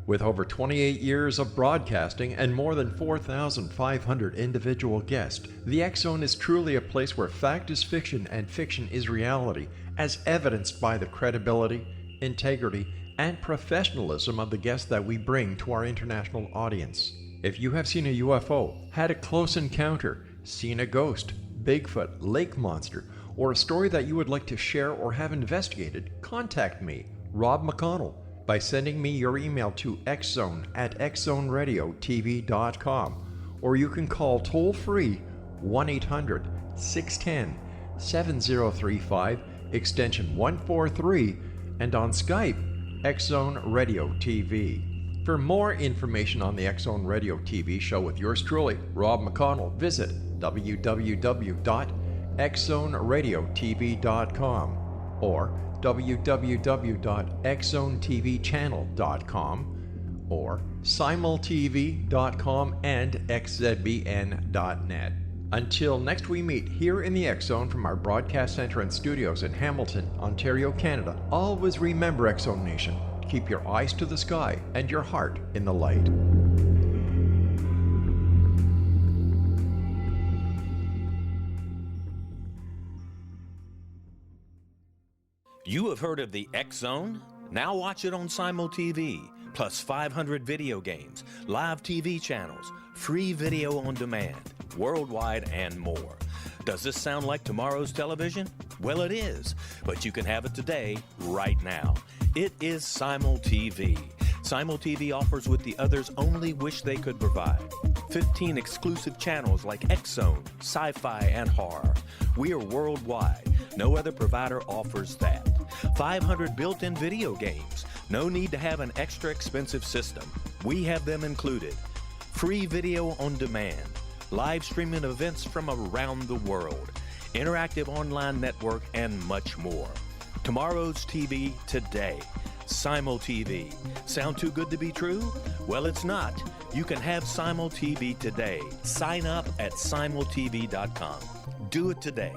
With over 28 years of broadcasting and more than 4,500 individual guests, the X Zone is truly a place where fact is fiction and fiction is reality, as evidenced by the credibility, integrity, and professionalism of the guests that we bring to our international audience. If you have seen a UFO, had a close encounter, seen a ghost, Bigfoot, lake monster, or a story that you would like to share or have investigated, contact me, Rob McConnell, by sending me your email to xzone@xzoneradiotv.com, or you can call toll-free 1-800-610-7035, extension 143, and on Skype, X Zone Radio TV. For more information on the X Zone Radio TV show with yours truly, Rob McConnell, visit www.xzoneradiotv.com or www.xzonetvchannel.com or simultv.com and xzbn.net. Until next we meet here in the X Zone from our broadcast center and studios in Hamilton, Ontario, Canada, always remember, X Zone Nation, keep your eyes to the sky and your heart in the light. You have heard of the X Zone? Now watch it on Simul TV, plus 500 video games, live TV channels, free video on demand, worldwide, and more. Does this sound like tomorrow's television? Well, it is, but you can have it today, right now. It is Simul TV. Simul TV offers what the others only wish they could provide. 15 exclusive channels like X-Zone, Sci-Fi, and Horror. We are worldwide. No other provider offers that. 500 built-in video games. No need to have an extra expensive system. We have them included. Free video on demand. Live streaming events from around the world. Interactive online network, and much more. Tomorrow's TV today. Simul TV. Sound too good to be true? Well, it's not. You can have Simul TV today. Sign up at simultv.com. Do it today.